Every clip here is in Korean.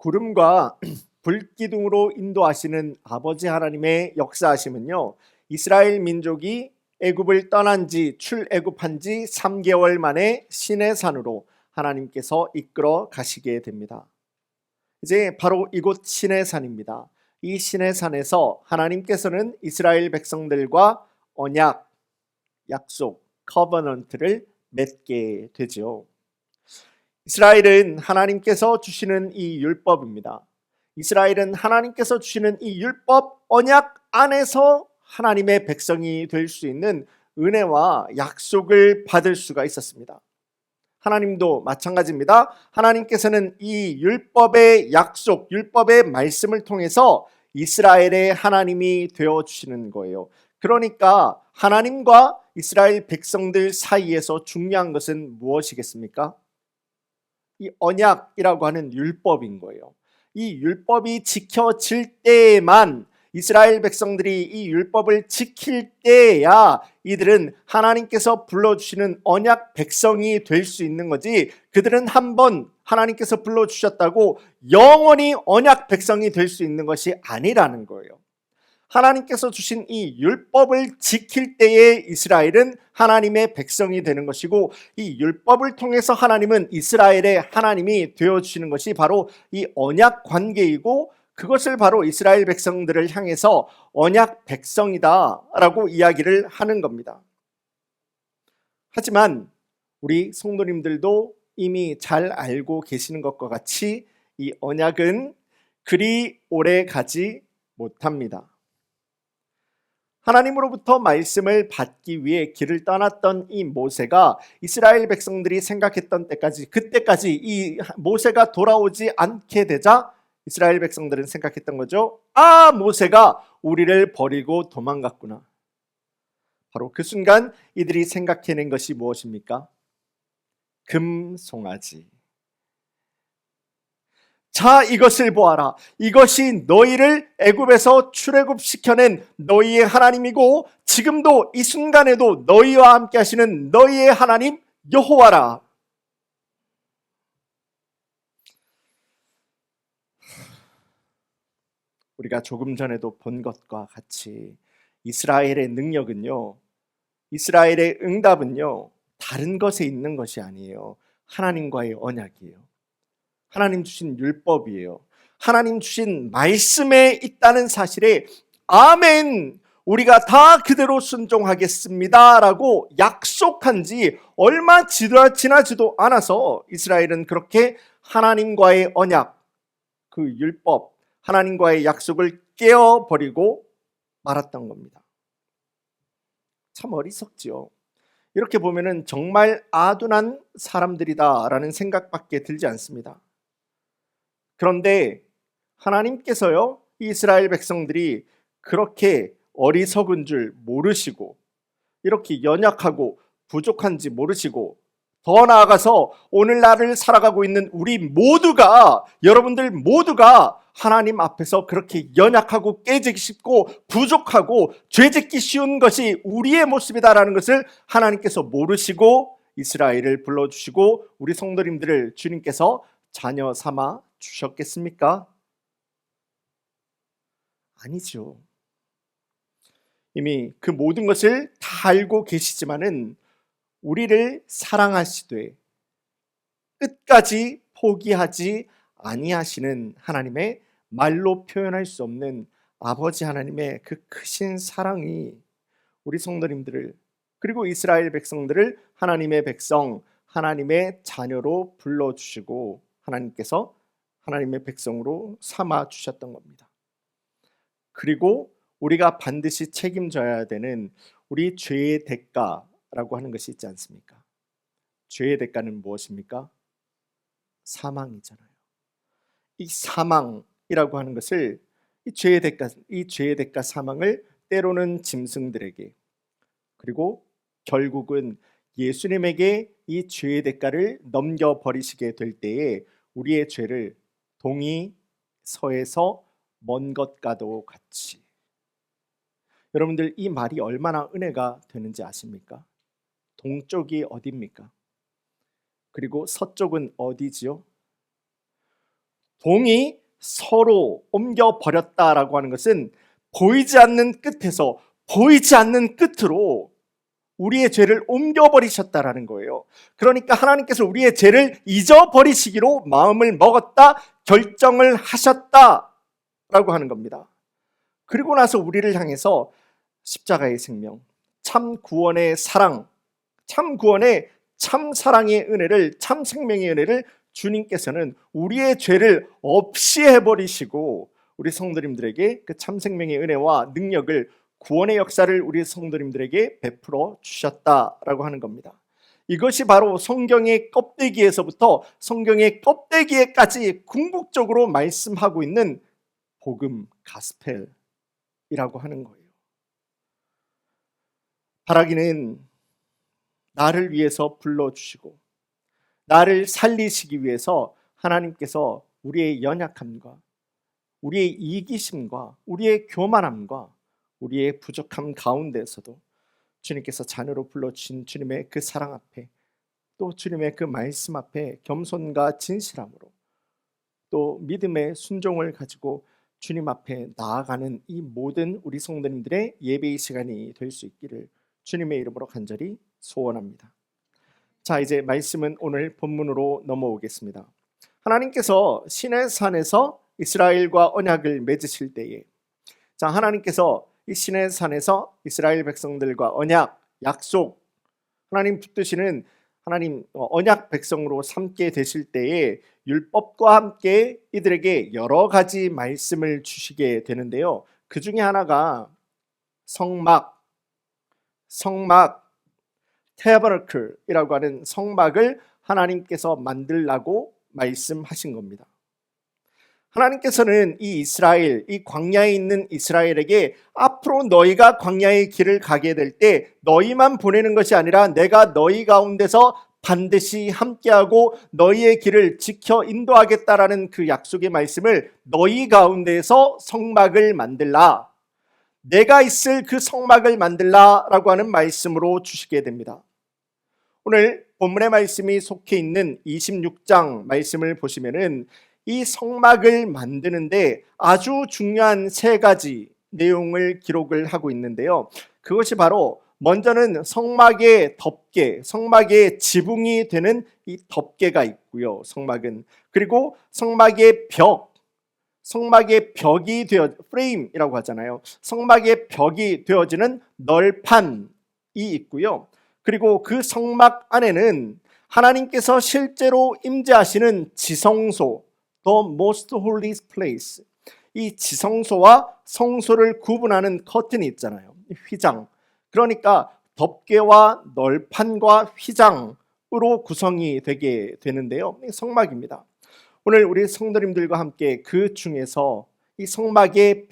구름과 불기둥으로 인도하시는 아버지 하나님의 역사하심은요, 이스라엘 민족이 애굽을 떠난 지 출애굽한 지 3개월 만에 시내산으로 하나님께서 이끌어 가시게 됩니다. 이제 바로 이곳 시내산입니다. 이 시내산에서 하나님께서는 이스라엘 백성들과 언약, 약속, 커버넌트를 맺게 되죠. 이스라엘은 하나님께서 주시는 이 율법입니다. 이스라엘은 하나님께서 주시는 이 율법 언약 안에서 하나님의 백성이 될 수 있는 은혜와 약속을 받을 수가 있었습니다. 하나님도 마찬가지입니다. 하나님께서는 이 율법의 약속, 율법의 말씀을 통해서 이스라엘의 하나님이 되어 주시는 거예요. 그러니까 하나님과 이스라엘 백성들 사이에서 중요한 것은 무엇이겠습니까? 이 언약이라고 하는 율법인 거예요. 이 율법이 지켜질 때에만, 이스라엘 백성들이 이 율법을 지킬 때야 이들은 하나님께서 불러주시는 언약 백성이 될 수 있는 거지, 그들은 한번 하나님께서 불러주셨다고 영원히 언약 백성이 될 수 있는 것이 아니라는 거예요. 하나님께서 주신 이 율법을 지킬 때에 이스라엘은 하나님의 백성이 되는 것이고, 이 율법을 통해서 하나님은 이스라엘의 하나님이 되어주시는 것이 바로 이 언약 관계이고, 그것을 바로 이스라엘 백성들을 향해서 언약 백성이다 라고 이야기를 하는 겁니다. 하지만 우리 성도님들도 이미 잘 알고 계시는 것과 같이 이 언약은 그리 오래 가지 못합니다. 하나님으로부터 말씀을 받기 위해 길을 떠났던 이 모세가 이스라엘 백성들이 생각했던 때까지, 그때까지 이 모세가 돌아오지 않게 되자 이스라엘 백성들은 생각했던 거죠. 아, 모세가 우리를 버리고 도망갔구나. 바로 그 순간 이들이 생각해낸 것이 무엇입니까? 금송아지. 자, 이것을 보아라. 이것이 너희를 애굽에서 출애굽시켜낸 너희의 하나님이고, 지금도 이 순간에도 너희와 함께 하시는 너희의 하나님 여호와라. 우리가 조금 전에도 본 것과 같이 이스라엘의 능력은요, 이스라엘의 응답은요, 다른 것에 있는 것이 아니에요. 하나님과의 언약이에요. 하나님 주신 율법이에요. 하나님 주신 말씀에 있다는 사실에 아멘, 우리가 다 그대로 순종하겠습니다 라고 약속한 지 얼마 지나지도 않아서 이스라엘은 그렇게 하나님과의 언약, 그 율법, 하나님과의 약속을 깨어버리고 말았던 겁니다. 참 어리석지요. 이렇게 보면은 정말 아둔한 사람들이다라는 생각밖에 들지 않습니다. 그런데 하나님께서요, 이스라엘 백성들이 그렇게 어리석은 줄 모르시고, 이렇게 연약하고 부족한지 모르시고, 더 나아가서 오늘날을 살아가고 있는 우리 모두가, 여러분들 모두가 하나님 앞에서 그렇게 연약하고 깨지기 쉽고 부족하고 죄짓기 쉬운 것이 우리의 모습이다라는 것을 하나님께서 모르시고 이스라엘을 불러주시고 우리 성도님들을 주님께서 자녀 삼아 주셨겠습니까? 아니죠. 이미 그 모든 것을 다 알고 계시지만은 우리를 사랑하시되 끝까지 포기하지 아니하시는 하나님의 말로 표현할 수 없는 아버지 하나님의 그 크신 사랑이 우리 성도님들을, 그리고 이스라엘 백성들을 하나님의 백성, 하나님의 자녀로 불러주시고 하나님께서 하나님의 백성으로 삼아 주셨던 겁니다. 그리고 우리가 반드시 책임져야 되는 우리 죄의 대가라고 하는 것이 있지 않습니까? 죄의 대가는 무엇입니까? 사망이잖아요. 이 사망이라고 하는 것을, 이 죄의 대가 사망을 때로는 짐승들에게, 그리고 결국은 예수님에게 이 죄의 대가를 넘겨버리시게 될 때에 우리의 죄를 동이 서에서 먼 것과도 같이. 여러분들 이 말이 얼마나 은혜가 되는지 아십니까? 동쪽이 어디입니까? 그리고 서쪽은 어디지요? 동이 서로 옮겨 버렸다라고 하는 것은 보이지 않는 끝에서 보이지 않는 끝으로 우리의 죄를 옮겨버리셨다라는 거예요. 그러니까 하나님께서 우리의 죄를 잊어버리시기로 마음을 먹었다, 결정을 하셨다라고 하는 겁니다. 그리고 나서 우리를 향해서 십자가의 생명, 참 구원의 사랑, 참 구원의 참 사랑의 은혜를, 참 생명의 은혜를 주님께서는 우리의 죄를 없이 해버리시고 우리 성도님들에게 그 참 생명의 은혜와 능력을, 구원의 역사를 우리 성도님들에게 베풀어 주셨다라고 하는 겁니다. 이것이 바로 성경의 껍데기에서부터 성경의 껍데기에까지 궁극적으로 말씀하고 있는 복음, 가스펠이라고 하는 거예요. 바라기는 나를 위해서 불러주시고 나를 살리시기 위해서 하나님께서 우리의 연약함과 우리의 이기심과 우리의 교만함과 우리의 부족함 가운데서도 주님께서 자녀로 불러주신 주님의 그 사랑 앞에, 또 주님의 그 말씀 앞에 겸손과 진실함으로, 또 믿음의 순종을 가지고 주님 앞에 나아가는 이 모든 우리 성도님들의 예배의 시간이 될 수 있기를 주님의 이름으로 간절히 소원합니다. 자, 이제 말씀은 오늘 본문으로 넘어오겠습니다. 하나님께서 시내산에서 이스라엘과 언약을 맺으실 때에, 자, 하나님께서 이 시내산에서 이스라엘 백성들과 언약, 약속, 하나님 붙드시는 하나님 언약 백성으로 삼게 되실 때에 율법과 함께 이들에게 여러 가지 말씀을 주시게 되는데요. 그 중에 하나가 성막, 테버너클이라고 하는 성막을 하나님께서 만들라고 말씀하신 겁니다. 하나님께서는 이 이스라엘, 이 광야에 있는 이스라엘에게 앞으로 너희가 광야의 길을 가게 될 때 너희만 보내는 것이 아니라 내가 너희 가운데서 반드시 함께하고 너희의 길을 지켜 인도하겠다라는 그 약속의 말씀을 너희 가운데에서 성막을 만들라, 내가 있을 그 성막을 만들라라고 하는 말씀으로 주시게 됩니다. 오늘 본문의 말씀이 속해 있는 26장 말씀을 보시면은 이 성막을 만드는데 아주 중요한 세 가지 내용을 기록을 하고 있는데요. 그것이 바로 먼저는 성막의 덮개, 성막의 지붕이 되는 이 덮개가 있고요. 성막은. 그리고 성막의 벽, 성막의 벽이 되어, 프레임이라고 하잖아요. 성막의 벽이 되어지는 널판이 있고요. 그리고 그 성막 안에는 하나님께서 실제로 임재하시는 지성소, The Most Holy Place, 이 지성소와 성소를 구분하는 커튼이 있잖아요. 휘장. 그러니까 덮개와 널판과 휘장으로 구성이 되게 되는데요. 성막입니다. 오늘 우리 성도님들과 함께 그 중에서 이 성막의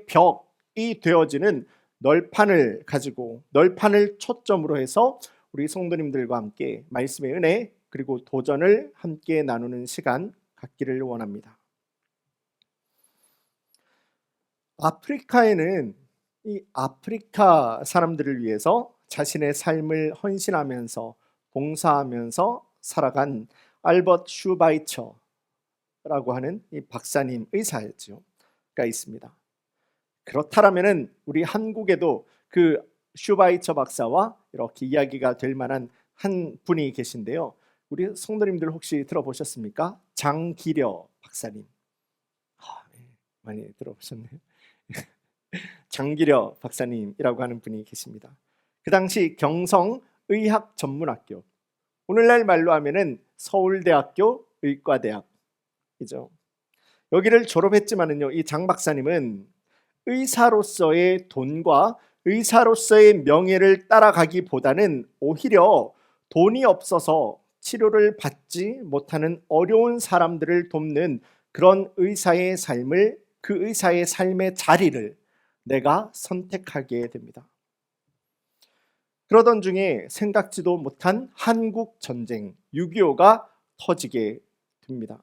벽이 되어지는 널판을 가지고, 널판을 초점으로 해서 우리 성도님들과 함께 말씀의 은혜 그리고 도전을 함께 나누는 시간 갖기를 원합니다. 아프리카에는 이 아프리카 사람들을 위해서 자신의 삶을 헌신하면서 봉사하면서 살아간 알버트 슈바이처라고 하는 이 박사님, 의사가 있습니다. 그렇다면은 우리 한국에도 그 슈바이처 박사와 이렇게 이야기가 될 만한 한 분이 계신데요. 우리 성도님들 혹시 들어보셨습니까? 장기려 박사님. 많이 들어보셨네요. 장기려 박사님이라고 하는 분이 계십니다. 그 당시 경성의학전문학교, 오늘날 말로 하면은 서울대학교 의과대학이죠. 여기를 졸업했지만은요, 이 장 박사님은 의사로서의 돈과 의사로서의 명예를 따라가기보다는 오히려 돈이 없어서 치료를 받지 못하는 어려운 사람들을 돕는 그런 의사의 삶을, 그 의사의 삶의 자리를 내가 선택하게 됩니다. 그러던 중에 생각지도 못한 한국 전쟁 6.25가 터지게 됩니다.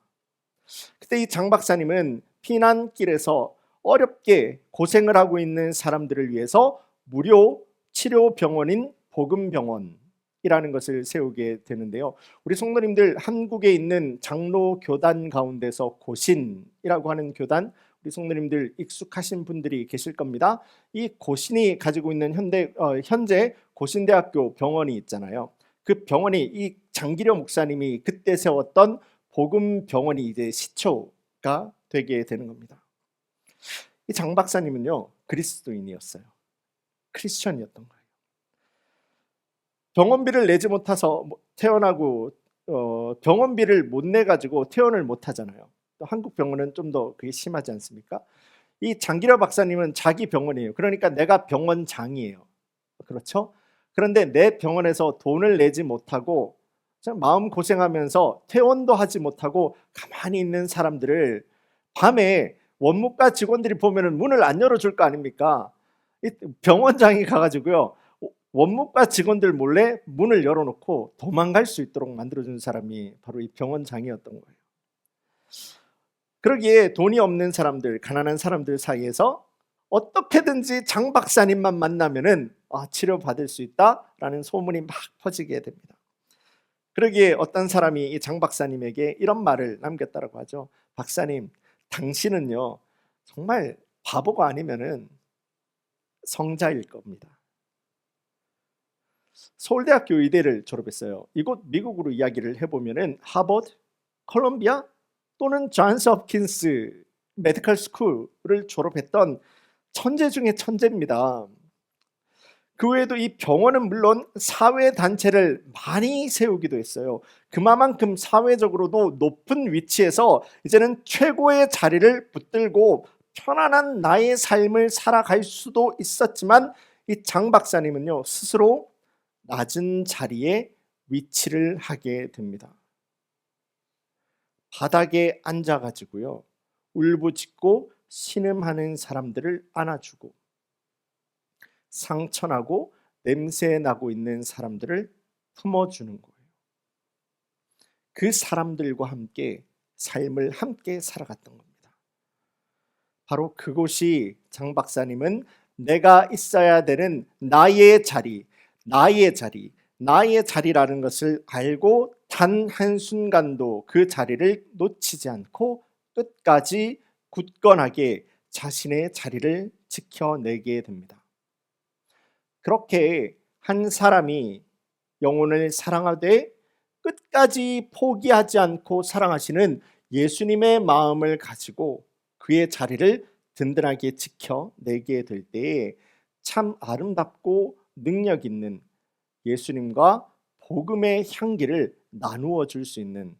그때 이 장 박사님은 피난길에서 어렵게 고생을 하고 있는 사람들을 위해서 무료 치료 병원인 복음병원, 이라는 것을 세우게 되는데요. 우리 성도님들 한국에 있는 장로 교단 가운데서 고신이라고 하는 교단, 우리 성도님들 익숙하신 분들이 계실 겁니다. 이 고신이 가지고 있는 현재 고신대학교 병원이 있잖아요. 그 병원이 이 장기려 목사님이 그때 세웠던 복음 병원이 이제 시초가 되게 되는 겁니다. 이 장 박사님은요, 그리스도인이었어요. 크리스천이었던 거예요. 병원비를 내지 못해서 퇴원하고 병원비를 못 내 가지고 퇴원을 못 하잖아요. 또 한국 병원은 좀 더 그게 심하지 않습니까? 이 장기려 박사님은 자기 병원이에요. 그러니까 내가 병원장이에요. 그렇죠? 그런데 내 병원에서 돈을 내지 못하고 마음 고생하면서 퇴원도 하지 못하고 가만히 있는 사람들을 밤에 원무과 직원들이 보면은 문을 안 열어줄 거 아닙니까? 이 병원장이 가가지고요, 원무과 직원들 몰래 문을 열어놓고 도망갈 수 있도록 만들어준 사람이 바로 이 병원장이었던 거예요. 그러기에 돈이 없는 사람들, 가난한 사람들 사이에서 어떻게든지 장 박사님만 만나면은 치료받을 수 있다라는 소문이 막 퍼지게 됩니다. 그러기에 어떤 사람이 이 장 박사님에게 이런 말을 남겼다고 하죠. 박사님, 당신은요 정말 바보가 아니면은 성자일 겁니다. 서울대학교 의대를 졸업했어요. 이곳 미국으로 이야기를 해보면은 하버드, 콜롬비아 또는 존스 홉킨스 메디컬 스쿨을 졸업했던 천재 중에 천재입니다. 그 외에도 이 병원은 물론 사회단체를 많이 세우기도 했어요. 그만큼 사회적으로도 높은 위치에서 이제는 최고의 자리를 붙들고 편안한 나의 삶을 살아갈 수도 있었지만, 이 장 박사님은요 스스로 낮은 자리에 위치를 하게 됩니다. 바닥에 앉아가지고요 울부짖고 신음하는 사람들을 안아주고, 상처나고 냄새나고 있는 사람들을 품어주는 거예요. 그 사람들과 함께 삶을 함께 살아갔던 겁니다. 바로 그곳이 장 박사님은 내가 있어야 되는 나의 자리라는 것을 알고 단 한순간도 그 자리를 놓치지 않고 끝까지 굳건하게 자신의 자리를 지켜내게 됩니다. 그렇게 한 사람이 영혼을 사랑하되 끝까지 포기하지 않고 사랑하시는 예수님의 마음을 가지고 그의 자리를 든든하게 지켜내게 될 때에 참 아름답고 능력 있는 예수님과 복음의 향기를 나누어 줄 수 있는,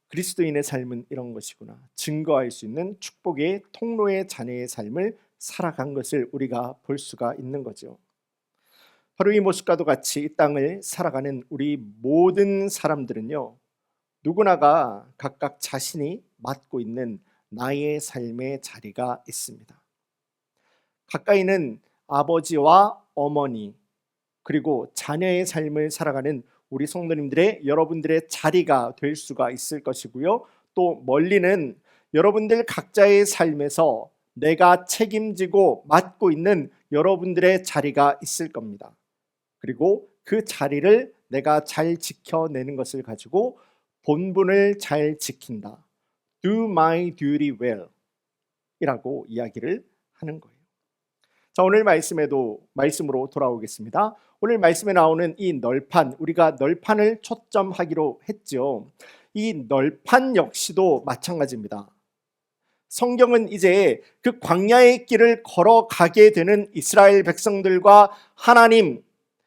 그리스도인의 삶은 이런 것이구나 증거할 수 있는 축복의 통로의 자녀의 삶을 살아간 것을 우리가 볼 수가 있는 거죠. 바로 이 모습과도 같이 이 땅을 살아가는 우리 모든 사람들은요 누구나가 각각 자신이 맡고 있는 나의 삶의 자리가 있습니다. 가까이는 아버지와 어머니 그리고 자녀의 삶을 살아가는 우리 성도님들의 여러분들의 자리가 될 수가 있을 것이고요, 또 멀리는 여러분들 각자의 삶에서 내가 책임지고 맡고 있는 여러분들의 자리가 있을 겁니다. 그리고 그 자리를 내가 잘 지켜내는 것을 가지고 본분을 잘 지킨다, Do my duty well 이라고 이야기를 하는 거예요. 자, 오늘 말씀으로 돌아오겠습니다. 오늘 말씀에 나오는 이 널판, 우리가 널판을 초점하기로 했죠. 이 널판 역시도 마찬가지입니다. 성경은 이제 그 광야의 길을 걸어가게 되는 이스라엘 백성들과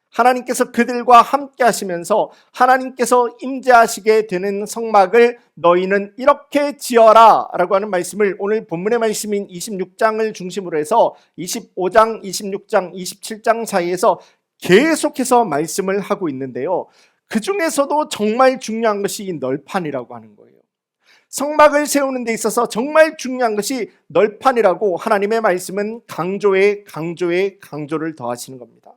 하나님께서 그들과 함께 하시면서 하나님께서 임재하시게 되는 성막을 너희는 이렇게 지어라 라고 하는 말씀을 오늘 본문의 말씀인 26장을 중심으로 해서 25장, 26장, 27장 사이에서 계속해서 말씀을 하고 있는데요, 그 중에서도 정말 중요한 것이 이 널판이라고 하는 거예요. 성막을 세우는 데 있어서 정말 중요한 것이 널판이라고 하나님의 말씀은 강조에 강조를 더하시는 겁니다.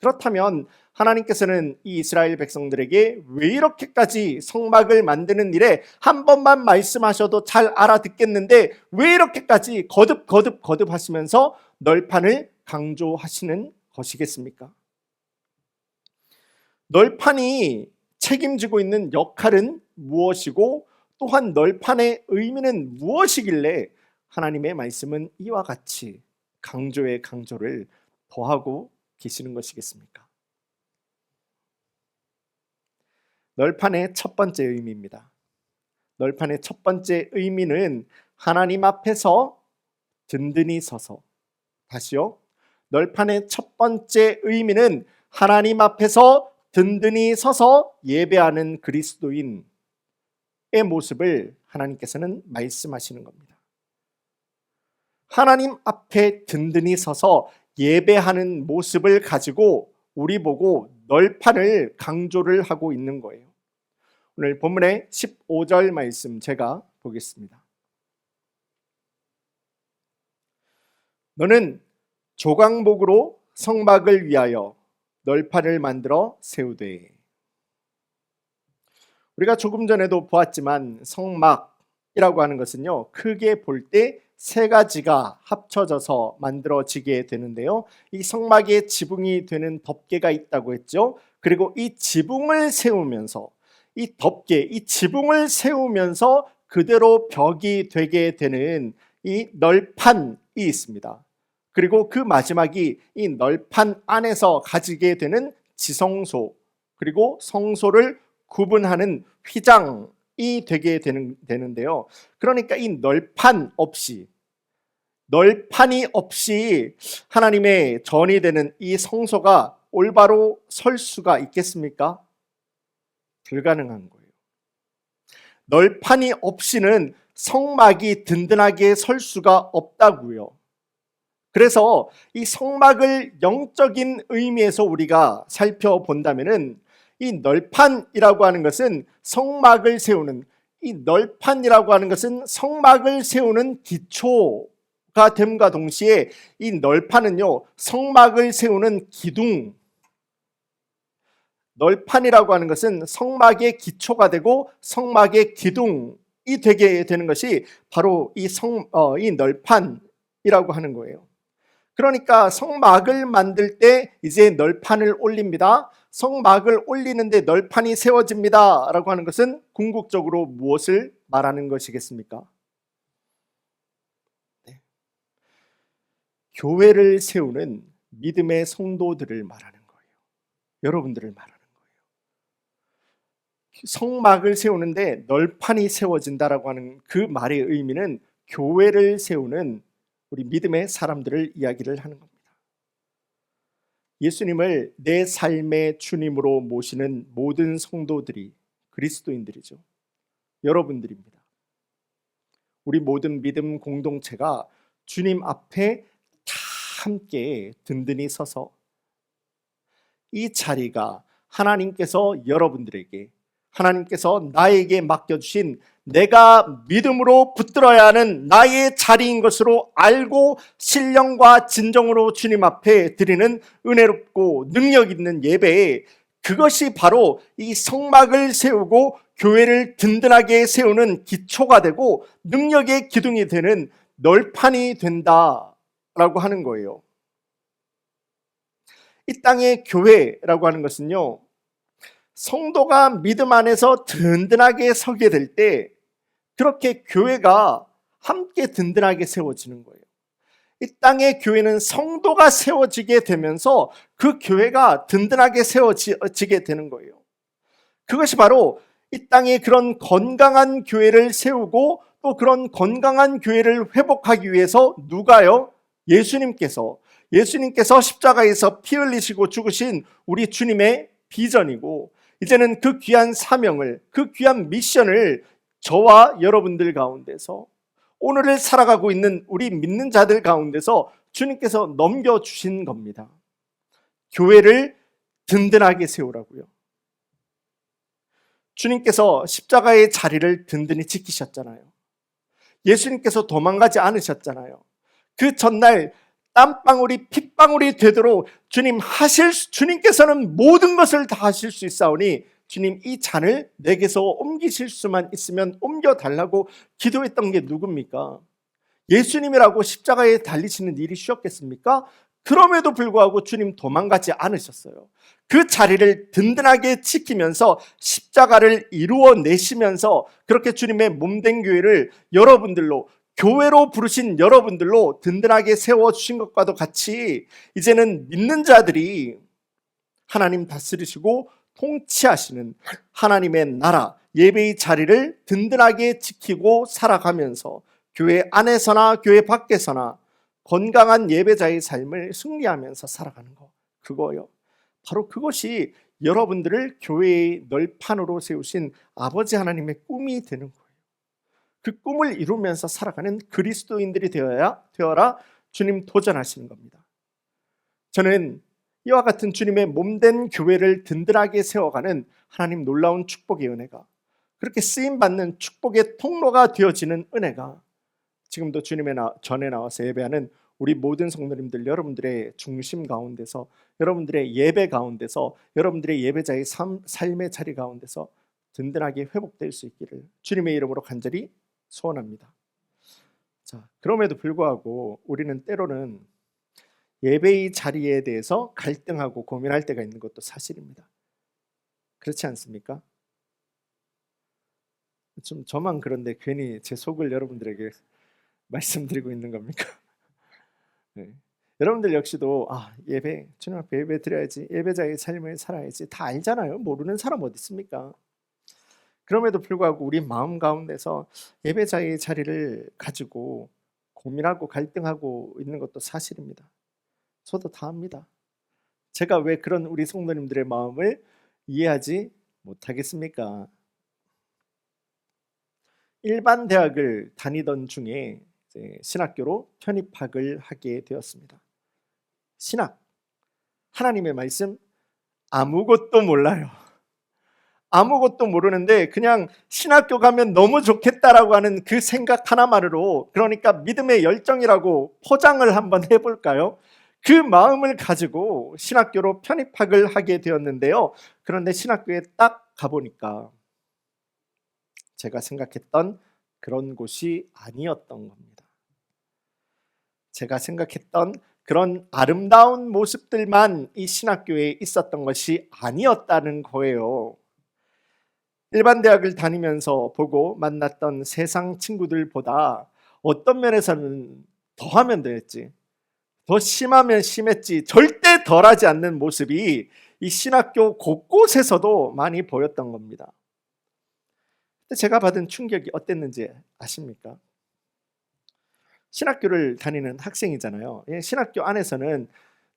그렇다면 하나님께서는 이 이스라엘 백성들에게 왜 이렇게까지 성막을 만드는 일에 한 번만 말씀하셔도 잘 알아듣겠는데 왜 이렇게까지 거듭 하시면서 널판을 강조하시는 것이겠습니까? 널판이 책임지고 있는 역할은 무엇이고 또한 널판의 의미는 무엇이길래 하나님의 말씀은 이와 같이 강조의 강조를 더하고 계시는 것이겠습니까? 널판의 첫 번째 의미입니다. 널판의 첫 번째 의미는 하나님 앞에서 든든히 서서, 다시요. 널판의 첫 번째 의미는 하나님 앞에서 든든히 서서 예배하는 그리스도인의 모습을 하나님께서는 말씀하시는 겁니다. 하나님 앞에 든든히 서서 예배하는 모습을 가지고 우리 보고 널판을 강조를 하고 있는 거예요. 오늘 본문의 15절 말씀 제가 보겠습니다. 너는 조각목으로 성막을 위하여 널판을 만들어 세우되. 우리가 조금 전에도 보았지만 성막이라고 하는 것은요, 크게 볼 때 세 가지가 합쳐져서 만들어지게 되는데요, 이 성막에 지붕이 되는 덮개가 있다고 했죠. 그리고 이 지붕을 세우면서 이 덮개, 이 지붕을 세우면서 그대로 벽이 되게 되는 이 널판이 있습니다. 그리고 그 마지막이 이 널판 안에서 가지게 되는 지성소, 그리고 성소를 구분하는 휘장이 되게 되는데요. 그러니까 이 널판이 없이 하나님의 전이 되는 이 성소가 올바로 설 수가 있겠습니까? 불가능한 거예요. 널판이 없이는 성막이 든든하게 설 수가 없다고요. 그래서 이 성막을 영적인 의미에서 우리가 살펴본다면은 이 널판이라고 하는 것은 성막을 세우는, 이 널판이라고 하는 것은 성막을 세우는 기초가 됨과 동시에 이 널판은요, 성막을 세우는 기둥, 널판이라고 하는 것은 성막의 기초가 되고 성막의 기둥이 되게 되는 것이 바로 이 널판이라고 하는 거예요. 그러니까 성막을 만들 때 이제 널판을 올립니다. 성막을 올리는데 널판이 세워집니다 라고 하는 것은 궁극적으로 무엇을 말하는 것이겠습니까? 네. 교회를 세우는 믿음의 성도들을 말하는 거예요. 여러분들을 말하는 거예요. 성막을 세우는데 널판이 세워진다라고 하는 그 말의 의미는 교회를 세우는 우리 믿음의 사람들을 이야기를 하는 겁니다. 예수님을 내 삶의 주님으로 모시는 모든 성도들이 그리스도인들이죠. 여러분들입니다. 우리 모든 믿음 공동체가 주님 앞에 다 함께 든든히 서서 이 자리가 하나님께서 여러분들에게, 하나님께서 나에게 맡겨주신 내가 믿음으로 붙들어야 하는 나의 자리인 것으로 알고 신령과 진정으로 주님 앞에 드리는 은혜롭고 능력 있는 예배에, 그것이 바로 이 성막을 세우고 교회를 든든하게 세우는 기초가 되고 능력의 기둥이 되는 널판이 된다라고 하는 거예요. 이 땅의 교회라고 하는 것은요, 성도가 믿음 안에서 든든하게 서게 될 때 그렇게 교회가 함께 든든하게 세워지는 거예요. 이 땅의 교회는 성도가 세워지게 되면서 그 교회가 든든하게 세워지게 되는 거예요. 그것이 바로 이 땅에 그런 건강한 교회를 세우고 또 그런 건강한 교회를 회복하기 위해서 누가요? 예수님께서 십자가에서 피 흘리시고 죽으신 우리 주님의 비전이고, 이제는 그 귀한 사명을, 그 귀한 미션을 저와 여러분들 가운데서, 오늘을 살아가고 있는 우리 믿는 자들 가운데서 주님께서 넘겨주신 겁니다. 교회를 든든하게 세우라고요. 주님께서 십자가의 자리를 든든히 지키셨잖아요. 예수님께서 도망가지 않으셨잖아요. 그 전날 땀방울이 핏방울이 되도록 주님께서는 모든 것을 다 하실 수 있사오니 주님, 이 잔을 내게서 옮기실 수만 있으면 옮겨달라고 기도했던 게 누굽니까? 예수님이라고 십자가에 달리시는 일이 쉬웠겠습니까? 그럼에도 불구하고 주님 도망가지 않으셨어요. 그 자리를 든든하게 지키면서 십자가를 이루어내시면서 그렇게 주님의 몸된 교회를 여러분들로, 교회로 부르신 여러분들로 든든하게 세워주신 것과도 같이 이제는 믿는 자들이 하나님 다스리시고 통치하시는 하나님의 나라, 예배의 자리를 든든하게 지키고 살아가면서 교회 안에서나 교회 밖에서나 건강한 예배자의 삶을 승리하면서 살아가는 거, 그거요. 바로 그것이 여러분들을 교회의 널판으로 세우신 아버지 하나님의 꿈이 되는 거예요. 그 꿈을 이루면서 살아가는 그리스도인들이 되어라 주님 도전하시는 겁니다. 저는 이와 같은 주님의 몸된 교회를 든든하게 세워가는 하나님 놀라운 축복의 은혜가, 그렇게 쓰임받는 축복의 통로가 되어지는 은혜가 지금도 주님의 전에 나와서 예배하는 우리 모든 성도님들, 여러분들의 중심 가운데서, 여러분들의 예배 가운데서, 여러분들의 예배자의 삶의 자리 가운데서 든든하게 회복될 수 있기를 주님의 이름으로 간절히 소원합니다. 자, 그럼에도 불구하고 우리는 때로는 예배의 자리에 대해서 갈등하고 고민할 때가 있는 것도 사실입니다. 그렇지 않습니까? 좀 저만 그런데 괜히 제 속을 여러분들에게 말씀드리고 있는 겁니까? 네. 여러분들 역시도 예배, 주님 앞에 예배 드려야지, 예배자의 삶을 살아야지 다 알잖아요. 모르는 사람 어디 있습니까? 그럼에도 불구하고 우리 마음 가운데서 예배자의 자리를 가지고 고민하고 갈등하고 있는 것도 사실입니다. 저도 다 압니다. 제가 왜 그런 우리 성도님들의 마음을 이해하지 못하겠습니까? 일반 대학을 다니던 중에 신학교로 편입학을 하게 되었습니다. 신학, 하나님의 말씀 아무것도 몰라요. 아무것도 모르는데 그냥 신학교 가면 너무 좋겠다라고 하는 그 생각 하나만으로, 그러니까 믿음의 열정이라고 포장을 한번 해볼까요? 그 마음을 가지고 신학교로 편입학을 하게 되었는데요. 그런데 신학교에 딱 가보니까 제가 생각했던 그런 곳이 아니었던 겁니다. 제가 생각했던 그런 아름다운 모습들만 이 신학교에 있었던 것이 아니었다는 거예요. 일반 대학을 다니면서 보고 만났던 세상 친구들보다 어떤 면에서는 더하면 더했지, 더 심하면 심했지, 절대 덜하지 않는 모습이 이 신학교 곳곳에서도 많이 보였던 겁니다. 제가 받은 충격이 어땠는지 아십니까? 신학교를 다니는 학생이잖아요. 신학교 안에서는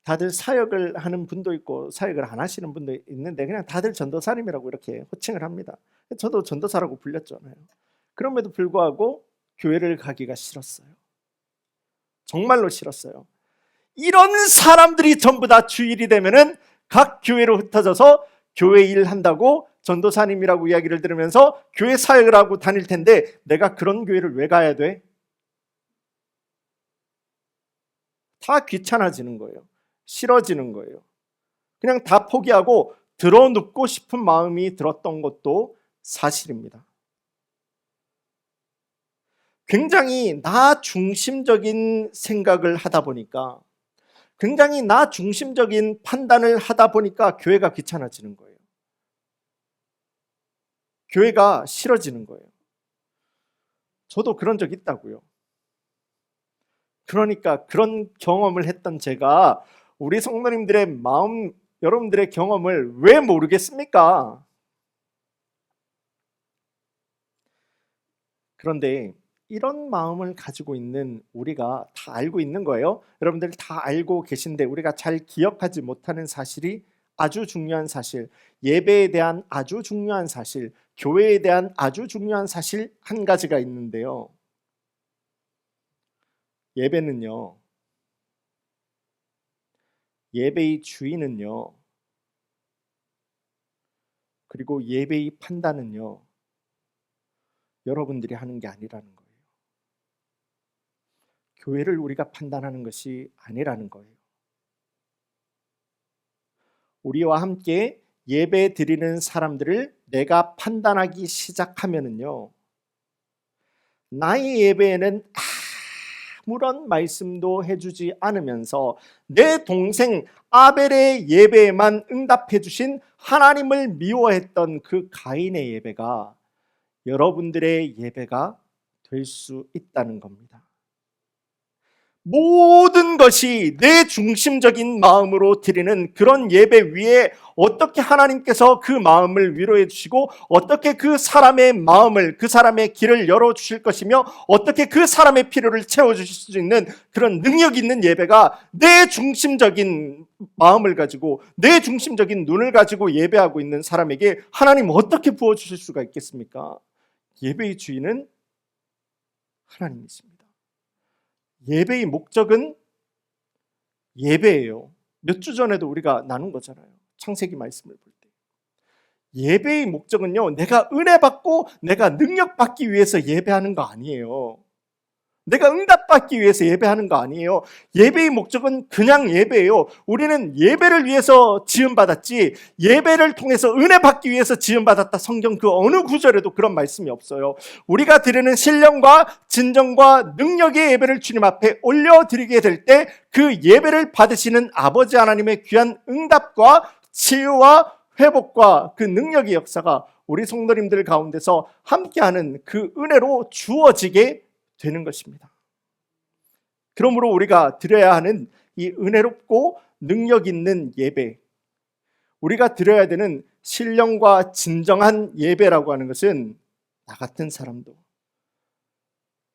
다들 사역을 하는 분도 있고 사역을 안 하시는 분도 있는데 그냥 다들 전도사님이라고 이렇게 호칭을 합니다. 저도 전도사라고 불렸잖아요. 그럼에도 불구하고 교회를 가기가 싫었어요. 정말로 싫었어요. 이런 사람들이 전부 다 주일이 되면은 각 교회로 흩어져서 교회 일 한다고 전도사님이라고 이야기를 들으면서 교회 사역을 하고 다닐 텐데 내가 그런 교회를 왜 가야 돼? 다 귀찮아지는 거예요. 싫어지는 거예요. 그냥 다 포기하고 들어눕고 싶은 마음이 들었던 것도 사실입니다. 굉장히 나 중심적인 생각을 하다 보니까, 굉장히 나 중심적인 판단을 하다 보니까 교회가 귀찮아지는 거예요. 교회가 싫어지는 거예요. 저도 그런 적 있다고요. 그러니까 그런 경험을 했던 제가 우리 성도님들의 마음, 여러분들의 경험을 왜 모르겠습니까? 그런데 이런 마음을 가지고 있는 우리가 다 알고 있는 거예요. 여러분들 다 알고 계신데 우리가 잘 기억하지 못하는 사실이 아주 중요한 사실, 예배에 대한 아주 중요한 사실, 교회에 대한 아주 중요한 사실 한 가지가 있는데요. 예배는요, 예배의 주인은요, 그리고 예배의 판단은요, 여러분들이 하는 게 아니라는 거예요. 교회를 우리가 판단하는 것이 아니라는 거예요. 우리와 함께 예배 드리는 사람들을 내가 판단하기 시작하면은요, 나의 예배에는 아무런 말씀도 해주지 않으면서 내 동생 아벨의 예배에만 응답해 주신 하나님을 미워했던 그 가인의 예배가 여러분들의 예배가 될 수 있다는 겁니다. 모든 것이 내 중심적인 마음으로 드리는 그런 예배 위에 어떻게 하나님께서 그 마음을 위로해 주시고 어떻게 그 사람의 마음을, 그 사람의 길을 열어주실 것이며 어떻게 그 사람의 필요를 채워주실 수 있는 그런 능력 있는 예배가 내 중심적인 마음을 가지고 내 중심적인 눈을 가지고 예배하고 있는 사람에게 하나님 어떻게 부어주실 수가 있겠습니까? 예배의 주인은 하나님이십니다. 예배의 목적은 예배예요. 몇 주 전에도 우리가 나눈 거잖아요. 창세기 말씀을 볼 때. 예배의 목적은요, 내가 은혜 받고 내가 능력 받기 위해서 예배하는 거 아니에요. 내가 응답받기 위해서 예배하는 거 아니에요. 예배의 목적은 그냥 예배예요. 우리는 예배를 위해서 지음받았지 예배를 통해서 은혜 받기 위해서 지음받았다. 성경 그 어느 구절에도 그런 말씀이 없어요. 우리가 드리는 신령과 진정과 능력의 예배를 주님 앞에 올려드리게 될 때 그 예배를 받으시는 아버지 하나님의 귀한 응답과 치유와 회복과 그 능력의 역사가 우리 성도님들 가운데서 함께하는 그 은혜로 주어지게 되는 것입니다. 그러므로 우리가 드려야 하는 이 은혜롭고 능력 있는 예배, 우리가 드려야 되는 신령과 진정한 예배라고 하는 것은 나 같은 사람도,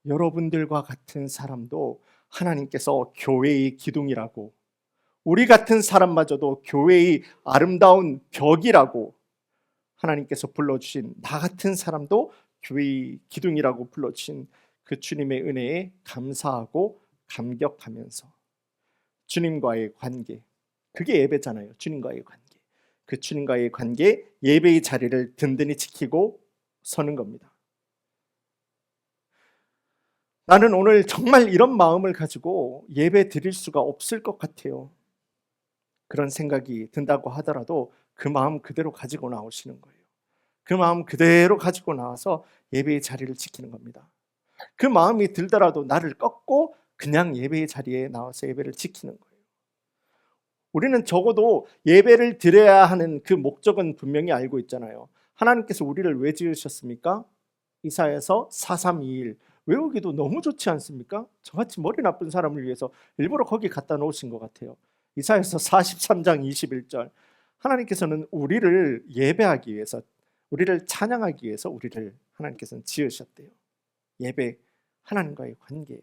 여러분들과 같은 사람도 하나님께서 교회의 기둥이라고, 우리 같은 사람마저도 교회의 아름다운 벽이라고 하나님께서 불러주신 나 같은 사람도 교회의 기둥이라고 불러주신 그 주님의 은혜에 감사하고 감격하면서 주님과의 관계, 그게 예배잖아요. 주님과의 관계, 그 주님과의 관계, 예배의 자리를 든든히 지키고 서는 겁니다. 나는 오늘 정말 이런 마음을 가지고 예배 드릴 수가 없을 것 같아요. 그런 생각이 든다고 하더라도 그 마음 그대로 가지고 나오시는 거예요. 그 마음 그대로 가지고 나와서 예배의 자리를 지키는 겁니다. 그 마음이 들더라도 나를 꺾고 그냥 예배의 자리에 나와서 예배를 지키는 거예요. 우리는 적어도 예배를 드려야 하는 그 목적은 분명히 알고 있잖아요. 하나님께서 우리를 왜 지으셨습니까? 이사야서 4:3-2-1 외우기도 너무 좋지 않습니까? 저같이 머리 나쁜 사람을 위해서 일부러 거기 갖다 놓으신 것 같아요. 이사야서 43장 21절, 하나님께서는 우리를 예배하기 위해서, 우리를 찬양하기 위해서 우리를 하나님께서는 지으셨대요. 예배, 하나님과의 관계예요.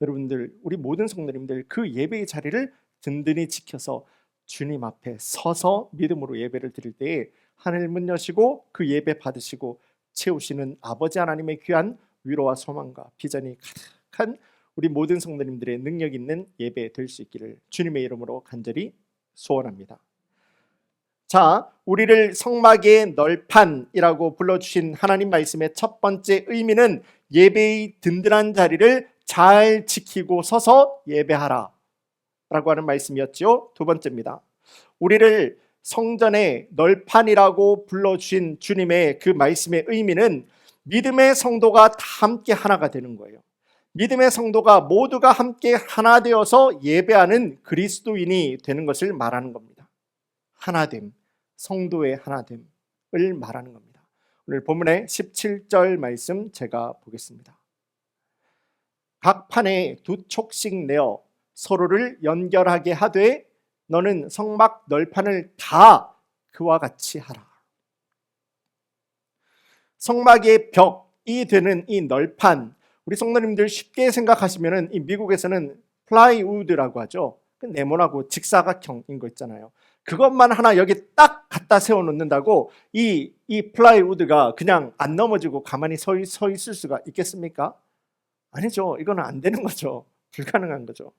여러분들, 우리 모든 성도님들 그 예배의 자리를 든든히 지켜서 주님 앞에 서서 믿음으로 예배를 드릴 때에 하늘 문 여시고 그 예배 받으시고 채우시는 아버지 하나님의 귀한 위로와 소망과 비전이 가득한 우리 모든 성도님들의 능력 있는 예배 될 수 있기를 주님의 이름으로 간절히 소원합니다. 자, 우리를 성막의 널판이라고 불러주신 하나님 말씀의 첫 번째 의미는 예배의 든든한 자리를 잘 지키고 서서 예배하라 라고 하는 말씀이었죠. 두 번째입니다. 우리를 성전의 널판이라고 불러주신 주님의 그 말씀의 의미는 믿음의 성도가 다 함께 하나가 되는 거예요. 믿음의 성도가 모두가 함께 하나 되어서 예배하는 그리스도인이 되는 것을 말하는 겁니다. 하나됨, 성도의 하나됨을 말하는 겁니다. 오늘 본문의 17절 말씀 제가 보겠습니다. 각 판에 2촉씩 내어 서로를 연결하게 하되 너는 성막 널판을 다 그와 같이 하라. 성막의 벽이 되는 이 널판, 우리 성도님들 쉽게 생각하시면은 이 미국에서는 플라이우드라고 하죠. 네모나고 직사각형인 거 있잖아요. 그것만 하나 여기 딱 갖다 세워 놓는다고 이 플라이우드가 그냥 안 넘어지고 가만히 서 있을 수가 있겠습니까? 아니죠. 이거는 안 되는 거죠. 불가능한 거죠.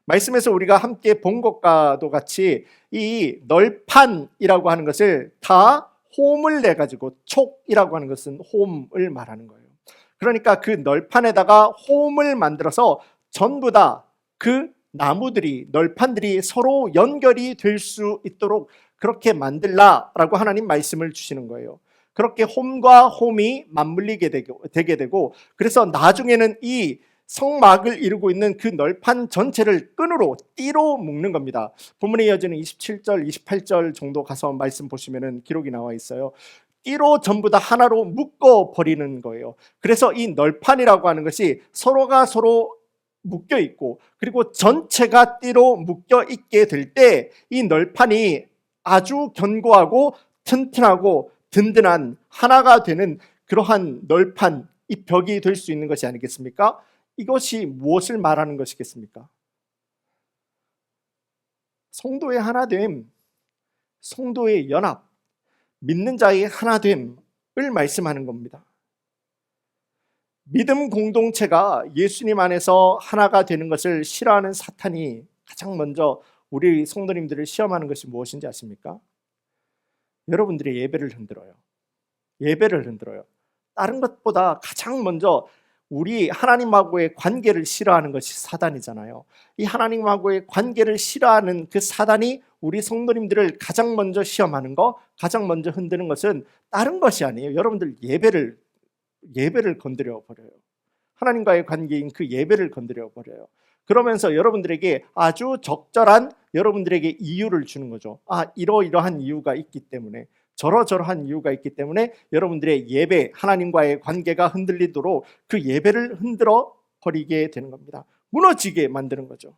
말씀에서 우리가 함께 본 것과도 같이 이 널판이라고 하는 것을 다 홈을 내가지고, 촉이라고 하는 것은 홈을 말하는 거예요. 그러니까 그 널판에다가 홈을 만들어서 전부 다 그 나무들이, 널판들이 서로 연결이 될 수 있도록 그렇게 만들라라고 하나님 말씀을 주시는 거예요. 그렇게 홈과 홈이 맞물리게 되게 되고, 그래서 나중에는 이 성막을 이루고 있는 그 널판 전체를 끈으로 띠로 묶는 겁니다. 본문에 이어지는 27절, 28절 정도 가서 말씀 보시면은 기록이 나와 있어요. 띠로 전부 다 하나로 묶어 버리는 거예요. 그래서 이 널판이라고 하는 것이 서로가 서로 묶여 있고, 그리고 전체가 띠로 묶여 있게 될 때 이 널판이 아주 견고하고 튼튼하고 든든한 하나가 되는 그러한 널판, 이 벽이 될 수 있는 것이 아니겠습니까? 이것이 무엇을 말하는 것이겠습니까? 성도의 하나됨, 성도의 연합, 믿는 자의 하나됨을 말씀하는 겁니다. 믿음 공동체가 예수님 안에서 하나가 되는 것을 싫어하는 사탄이 가장 먼저 우리 성도님들을 시험하는 것이 무엇인지 아십니까? 여러분들의 예배를 흔들어요. 예배를 흔들어요. 다른 것보다 가장 먼저 우리 하나님하고의 관계를 싫어하는 것이 사단이잖아요. 이 하나님하고의 관계를 싫어하는 그 사단이 우리 성도님들을 가장 먼저 시험하는 거, 가장 먼저 흔드는 것은 다른 것이 아니에요. 여러분들 예배를 건드려 버려요. 하나님과의 관계인 그 예배를 건드려 버려요. 그러면서 여러분들에게 아주 적절한 여러분들에게 이유를 주는 거죠. 이러이러한 이유가 있기 때문에, 저러저러한 이유가 있기 때문에 여러분들의 예배, 하나님과의 관계가 흔들리도록 그 예배를 흔들어 버리게 되는 겁니다. 무너지게 만드는 거죠.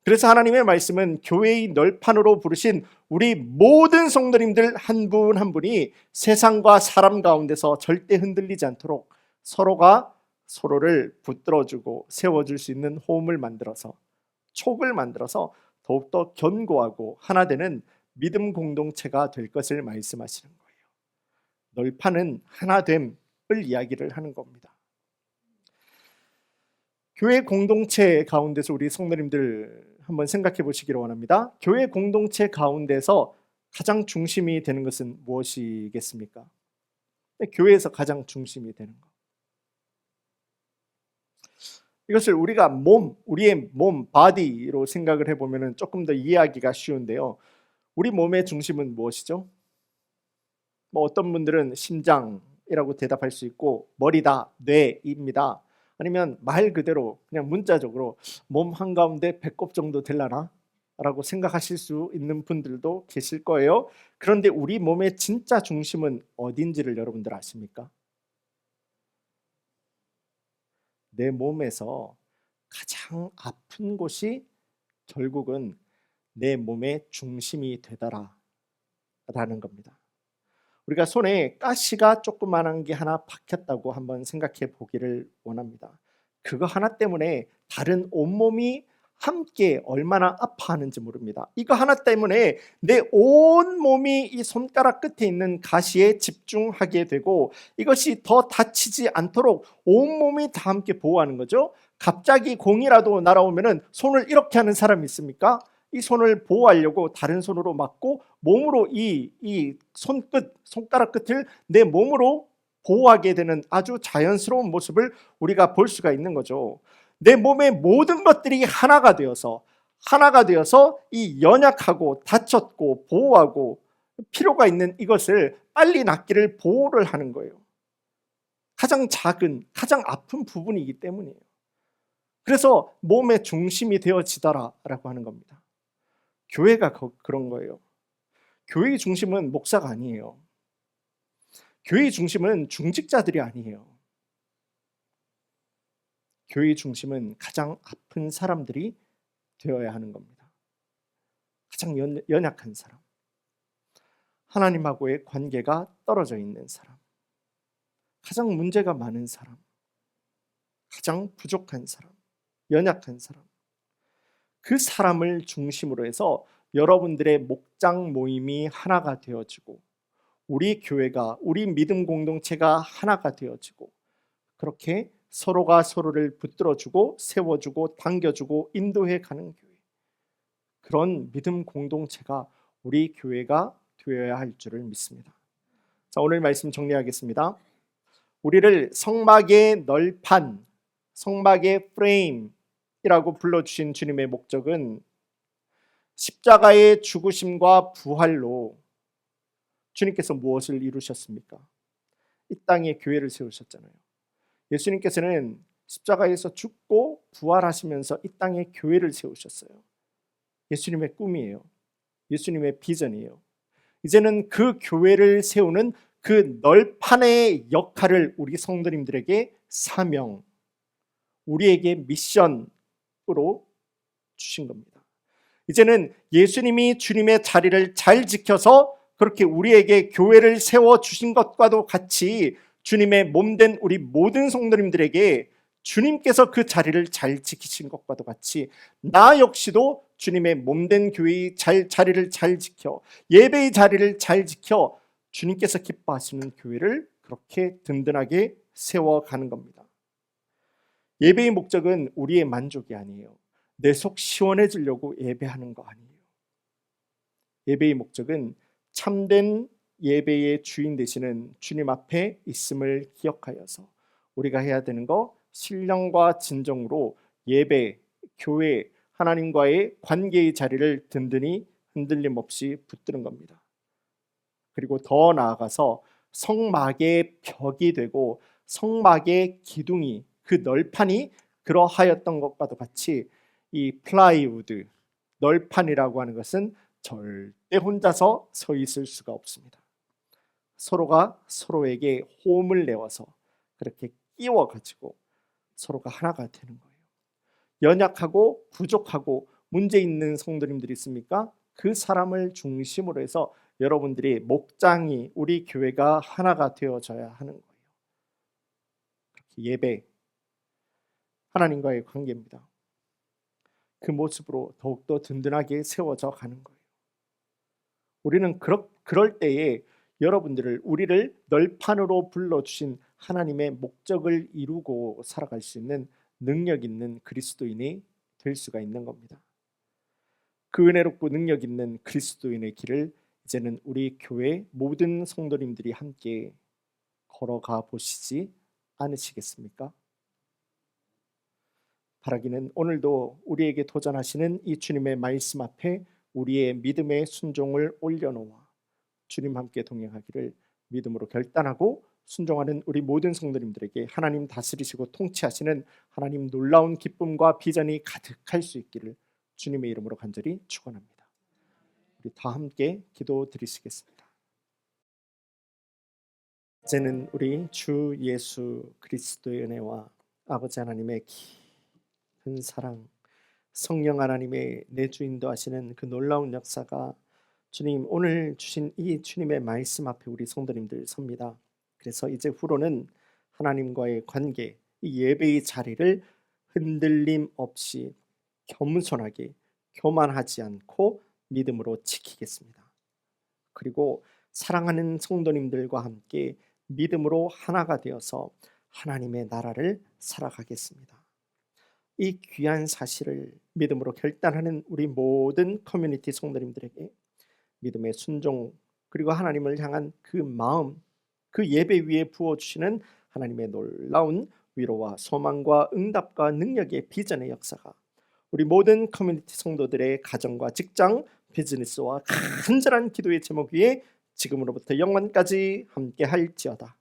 그래서 하나님의 말씀은 교회의 널판으로 부르신 우리 모든 성도님들 한 분 한 분이 세상과 사람 가운데서 절대 흔들리지 않도록 서로가 서로를 붙들어주고 세워줄 수 있는 호흡을 만들어서, 촉을 만들어서 더욱더 견고하고 하나 되는 믿음 공동체가 될 것을 말씀하시는 거예요. 널판은 하나됨을 이야기를 하는 겁니다. 교회 공동체 가운데서 우리 성도님들 한번 생각해 보시기를 원합니다. 교회 공동체 가운데서 가장 중심이 되는 것은 무엇이겠습니까? 교회에서 가장 중심이 되는 것. 이것을 우리가 우리의 몸, 바디로 생각을 해보면 조금 더 이해하기가 쉬운데요. 우리 몸의 중심은 무엇이죠? 어떤 분들은 심장이라고 대답할 수 있고, 머리다, 뇌입니다. 아니면 말 그대로 그냥 문자적으로 몸 한가운데 배꼽 정도 되려나? 라고 생각하실 수 있는 분들도 계실 거예요. 그런데 우리 몸의 진짜 중심은 어딘지를 여러분들 아십니까? 내 몸에서 가장 아픈 곳이 결국은 내 몸의 중심이 되더라라는 겁니다. 우리가 손에 가시가 조그만한 게 하나 박혔다고 한번 생각해 보기를 원합니다. 그거 하나 때문에 다른 온몸이 함께 얼마나 아파하는지 모릅니다. 이거 하나 때문에 내 온 몸이 이 손가락 끝에 있는 가시에 집중하게 되고, 이것이 더 다치지 않도록 온몸이 다 함께 보호하는 거죠. 갑자기 공이라도 날아오면 손을 이렇게 하는 사람이 있습니까? 이 손을 보호하려고 다른 손으로 막고 몸으로 이 손가락 끝을 내 몸으로 보호하게 되는 아주 자연스러운 모습을 우리가 볼 수가 있는 거죠. 내 몸의 모든 것들이 하나가 되어서 이 연약하고 다쳤고 보호하고 필요가 있는 이것을 빨리 낫기를 보호를 하는 거예요. 가장 작은, 가장 아픈 부분이기 때문이에요. 그래서 몸의 중심이 되어지더라라고 하는 겁니다. 교회가 그런 거예요. 교회의 중심은 목사가 아니에요. 교회의 중심은 중직자들이 아니에요. 교회의 중심은 가장 아픈 사람들이 되어야 하는 겁니다. 가장 연약한 사람, 하나님하고의 관계가 떨어져 있는 사람, 가장 문제가 많은 사람, 가장 부족한 사람, 연약한 사람, 그 사람을 중심으로 해서 여러분들의 목장 모임이 하나가 되어지고, 우리 교회가, 우리 믿음 공동체가 하나가 되어지고, 그렇게 서로가 서로를 붙들어주고 세워주고 당겨주고 인도해 가는 교회, 그런 믿음 공동체가 우리 교회가 되어야 할 줄을 믿습니다. 자, 오늘 말씀 정리하겠습니다. 우리를 성막의 널판, 성막의 프레임이라고 불러주신 주님의 목적은 십자가의 죽으심과 부활로 주님께서 무엇을 이루셨습니까? 이 땅에 교회를 세우셨잖아요. 예수님께서는 십자가에서 죽고 부활하시면서 이 땅에 교회를 세우셨어요. 예수님의 꿈이에요. 예수님의 비전이에요. 이제는 그 교회를 세우는 그 널판의 역할을 우리 성도님들에게 사명, 우리에게 미션으로 주신 겁니다. 이제는 예수님이 주님의 자리를 잘 지켜서 그렇게 우리에게 교회를 세워 주신 것과도 같이 주님의 몸된 우리 모든 성도님들에게 주님께서 그 자리를 잘 지키신 것과도 같이 나 역시도 주님의 몸된 교회의 자리를 잘 지켜, 예배의 자리를 잘 지켜 주님께서 기뻐하시는 교회를 그렇게 든든하게 세워가는 겁니다. 예배의 목적은 우리의 만족이 아니에요. 내 속 시원해지려고 예배하는 거 아니에요. 예배의 목적은 참된 예배의 주인 되시는 주님 앞에 있음을 기억하여서 우리가 해야 되는 거 신령과 진정으로 예배, 교회, 하나님과의 관계의 자리를 든든히 흔들림 없이 붙드는 겁니다. 그리고 더 나아가서 성막의 벽이 되고 성막의 기둥이, 그 널판이 그러하였던 것과도 같이 이 플라이우드, 널판이라고 하는 것은 절대 혼자서 서 있을 수가 없습니다. 서로가 서로에게 호흡을 내어서 그렇게 끼워가지고 서로가 하나가 되는 거예요. 연약하고 부족하고 문제 있는 성도님들이 있습니까? 그 사람을 중심으로 해서 여러분들이 목장이 우리 교회가 하나가 되어져야 하는 거예요. 그렇게 예배, 하나님과의 관계입니다. 그 모습으로 더욱더 든든하게 세워져 가는 거예요. 우리는 그럴 때에 여러분들을, 우리를 널판으로 불러주신 하나님의 목적을 이루고 살아갈 수 있는 능력 있는 그리스도인이 될 수가 있는 겁니다. 그 은혜롭고 능력 있는 그리스도인의 길을 이제는 우리 교회 모든 성도님들이 함께 걸어가 보시지 않으시겠습니까? 바라기는 오늘도 우리에게 도전하시는 이 주님의 말씀 앞에 우리의 믿음의 순종을 올려놓아 주님 함께 동행하기를 믿음으로 결단하고 순종하는 우리 모든 성도님들에게 하나님 다스리시고 통치하시는 하나님 놀라운 기쁨과 비전이 가득할 수 있기를 주님의 이름으로 간절히 축원합니다. 우리 다 함께 기도드리시겠습니다. 이제는 우리 주 예수 그리스도의 은혜와 아버지 하나님의 큰 사랑, 성령 하나님의 내주 인도하시는 그 놀라운 역사가 주님 오늘 주신 이 주님의 말씀 앞에 우리 성도님들 섭니다. 그래서 이제 후로는 하나님과의 관계, 이 예배의 자리를 흔들림 없이 겸손하게, 교만하지 않고 믿음으로 지키겠습니다. 그리고 사랑하는 성도님들과 함께 믿음으로 하나가 되어서 하나님의 나라를 살아가겠습니다. 이 귀한 사실을 믿음으로 결단하는 우리 모든 커뮤니티 성도님들에게 믿음의 순종, 그리고 하나님을 향한 그 마음, 그 예배 위에 부어주시는 하나님의 놀라운 위로와 소망과 응답과 능력의 비전의 역사가 우리 모든 커뮤니티 성도들의 가정과 직장, 비즈니스와 간절한 기도의 제목 위에 지금으로부터 영원까지 함께 할지어다.